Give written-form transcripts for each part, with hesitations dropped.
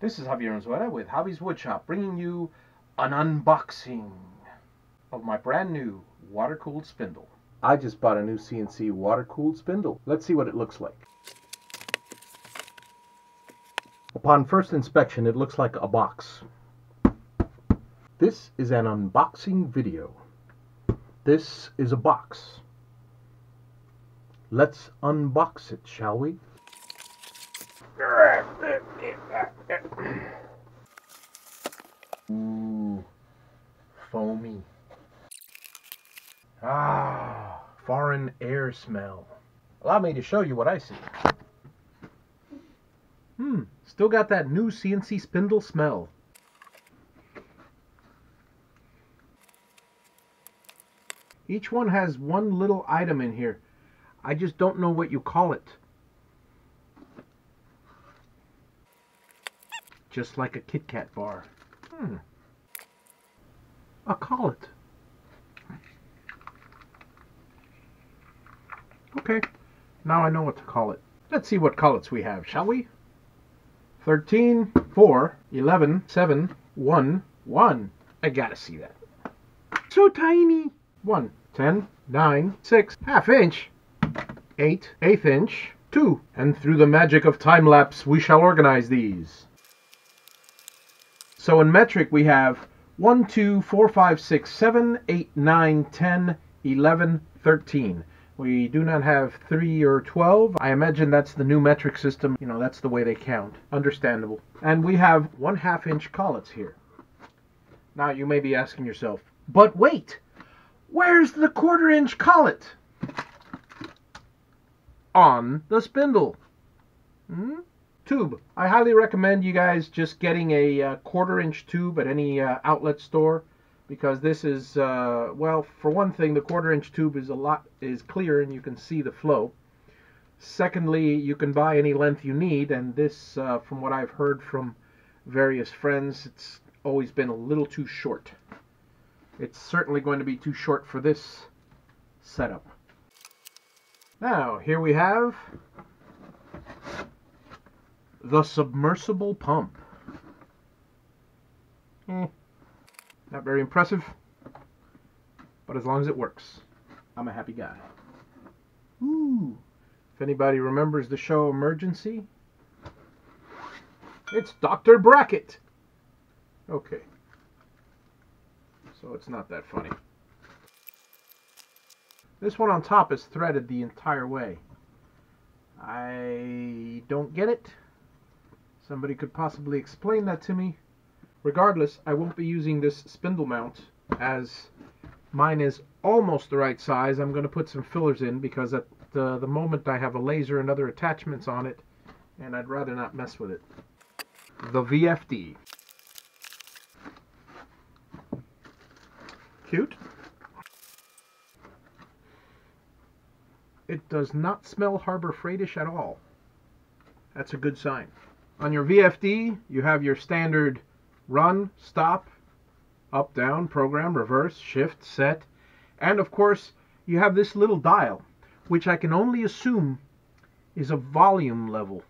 This is Javier Unzueta with Javi's Woodshop, bringing you an unboxing of my brand new water-cooled spindle. I just bought a new CNC water-cooled spindle. Let's see what it looks like. Upon first inspection, it looks like a box. This is an unboxing video. This is a box. Let's unbox it, shall we? Ooh, foamy. Ah, foreign air smell. Allow me to show you what I see. Still got that new CNC spindle smell. Each one has one little item in here. I just don't know what you call it. Just like a Kit Kat bar. I'll call it. Okay, now I know what to call it. Let's see what collets we have, shall we? 13, 4, 11, 7, 1, 1. I gotta see that. So tiny. 1, 10, 9, 6, ½ inch, 8, ⅛ inch, 2. And through the magic of time-lapse, we shall organize these. So in metric, we have 1, 2, 4, 5, 6, 7, 8, 9, 10, 11, 13. We do not have 3 or 12. I imagine that's the new metric system. You know, that's the way they count. Understandable. And we have 1/2 inch collets here. Now you may be asking yourself, but wait, where's the 1/4 inch collet? On the spindle. Tube. I highly recommend you guys just getting a 1/4 inch tube at any outlet store, because this is, well, for one thing, the 1/4 inch tube is clear and you can see the flow. Secondly, you can buy any length you need, and this, from what I've heard from various friends, it's always been a little too short. It's certainly going to be too short for this setup. Now, here we have the submersible pump. Not very impressive, but as long as it works, I'm a happy guy. Ooh. If anybody remembers the show Emergency, it's Dr. Brackett. Okay. So it's not that funny. This one on top is threaded the entire way. I don't get it. Somebody could possibly explain that to me. Regardless, I won't be using this spindle mount, as mine is almost the right size. I'm going to put some fillers in because at the moment I have a laser and other attachments on it, and I'd rather not mess with it. The VFD. Cute. It does not smell Harbor Freightish at all. That's a good sign. On your VFD, you have your standard run, stop, up, down, program, reverse, shift, set, and of course you have this little dial, which I can only assume is a volume level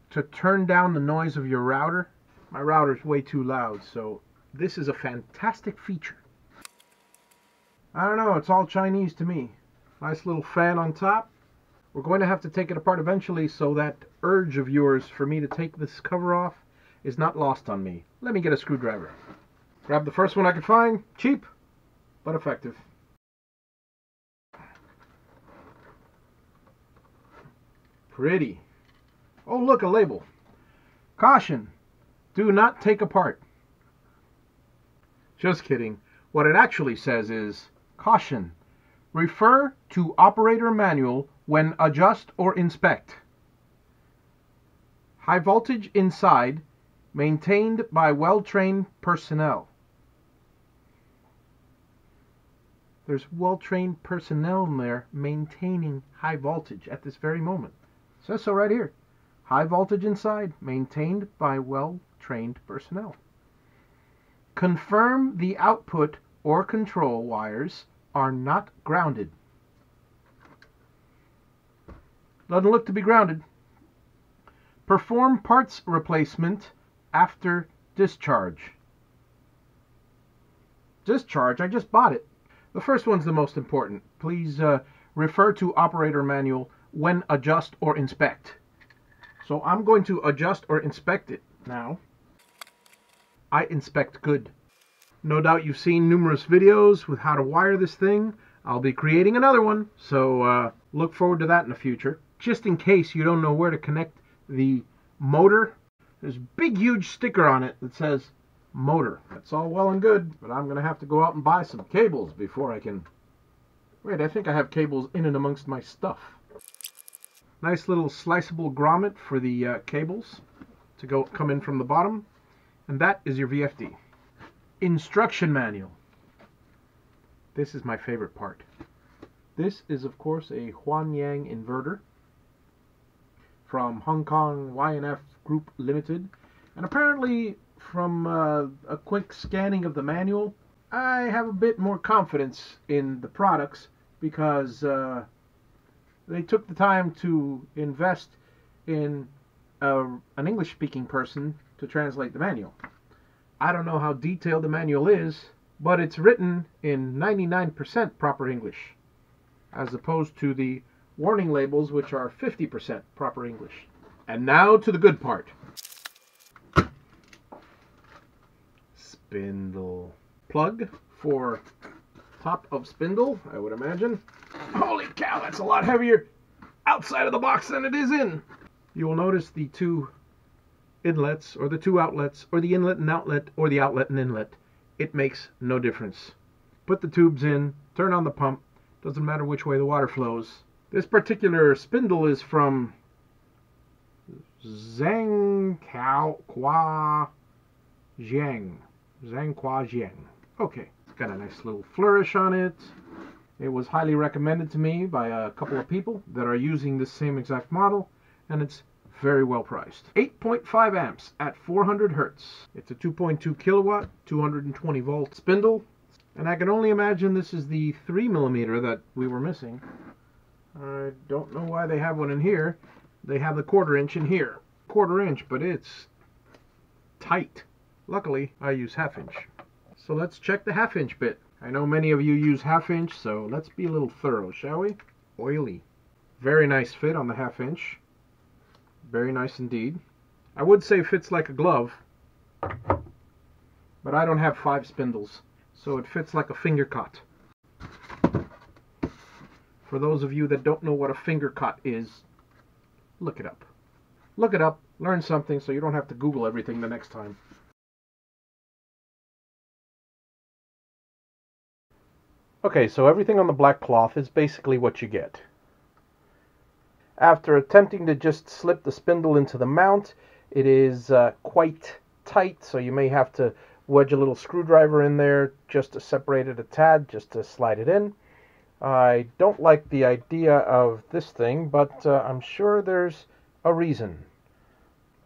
to turn down the noise of your router. My router's way too loud, so this is a fantastic feature. I don't know, it's all Chinese to me. Nice little fan on top. We're going to have to take it apart eventually, so that urge of yours for me to take this cover off is not lost on me. Let me get a screwdriver. Grab the first one I could find. Cheap, but effective. Pretty. Oh, look, a label. Caution, do not take apart. Just kidding. What it actually says is, caution, refer to operator manual when adjust or inspect. High voltage inside, maintained by well-trained personnel. There's well-trained personnel in there maintaining high voltage at this very moment. It says so right here. High voltage inside, maintained by well-trained personnel. Confirm the output or control wires are not grounded. Doesn't look to be grounded. Perform parts replacement after discharge. Discharge? I just bought it. The first one's the most important. Please refer to operator manual when adjust or inspect. So I'm going to adjust or inspect it now. I inspect good. No doubt you've seen numerous videos with how to wire this thing. I'll be creating another one, so look forward to that in the future. Just in case you don't know where to connect the motor, there's a big huge sticker on it that says motor. That's all well and good, but I'm gonna have to go out and buy some cables before I can... Wait, I think I have cables in and amongst my stuff. Nice little sliceable grommet for the cables to come in from the bottom, and that is your VFD. Instruction manual. This is my favorite part. This is of course a Huan inverter from Hong Kong Y&F Group Limited, and apparently from a quick scanning of the manual, I have a bit more confidence in the products because they took the time to invest in an English-speaking person to translate the manual. I don't know how detailed the manual is, but it's written in 99% proper English, as opposed to the warning labels, which are 50% proper English. And now to the good part. Spindle. Plug for top of spindle, I would imagine. Holy cow, that's a lot heavier outside of the box than it is in. You will notice the two inlets, or the two outlets, or the inlet and outlet, or the outlet and inlet. It makes no difference. Put the tubes in, turn on the pump, doesn't matter which way the water flows. This particular spindle is from Zhangqua Jiang. Okay, it's got a nice little flourish on it. It was highly recommended to me by a couple of people that are using this same exact model, and it's very well priced. 8.5 amps at 400 hertz. It's a 2.2 kilowatt, 220 volt spindle, and I can only imagine this is the 3mm that we were missing. I don't know why they have one in here. They have the 1/4 inch in here. 1/4 inch, but it's tight. Luckily, I use 1/2 inch. So let's check the 1/2 inch bit. I know many of you use 1/2 inch, so let's be a little thorough, shall we? Oily. Very nice fit on the 1/2 inch. Very nice indeed. I would say fits like a glove, but I don't have 5 spindles, so it fits like a finger cut. For those of you that don't know what a finger cut is, look it up. Look it up, learn something so you don't have to Google everything the next time. Okay, so everything on the black cloth is basically what you get. After attempting to just slip the spindle into the mount, it is quite tight, so you may have to wedge a little screwdriver in there just to separate it a tad, just to slide it in. I don't like the idea of this thing, but I'm sure there's a reason.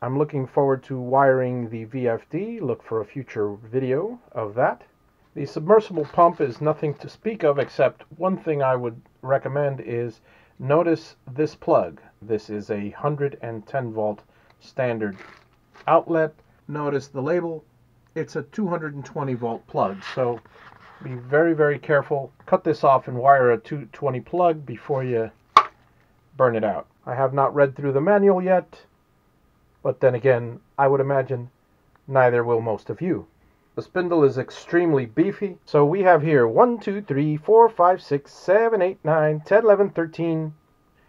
I'm looking forward to wiring the VFD. Look for a future video of that. The submersible pump is nothing to speak of, except one thing I would recommend is notice this plug. This is a 110 volt standard outlet. Notice the label. It's a 220 volt plug, so be very, very careful. Cut this off and wire a 220 plug before you burn it out. I have not read through the manual yet, but then again, I would imagine neither will most of you. The spindle is extremely beefy, so we have here 1, 2, 3, 4, 5, 6, 7, 8, 9, 10, 11, 13,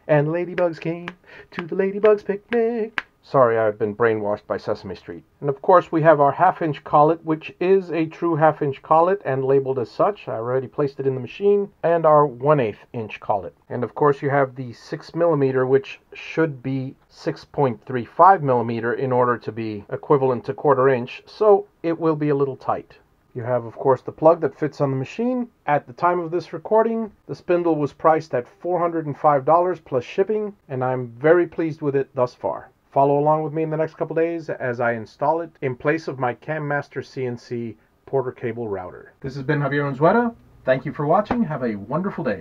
and ladybugs came to the ladybugs picnic. Sorry, I've been brainwashed by Sesame Street. And of course we have our 1/2 inch collet, which is a true 1/2 inch collet and labeled as such. I already placed it in the machine. And our 1/8 inch collet. And of course you have the 6mm, which should be 6.35mm in order to be equivalent to 1/4 inch. So it will be a little tight. You have, of course, the plug that fits on the machine. At the time of this recording, the spindle was priced at $405 plus shipping, and I'm very pleased with it thus far. Follow along with me in the next couple days as I install it in place of my CamMaster CNC Porter Cable router. This has been Javier Unzueta. Thank you for watching. Have a wonderful day.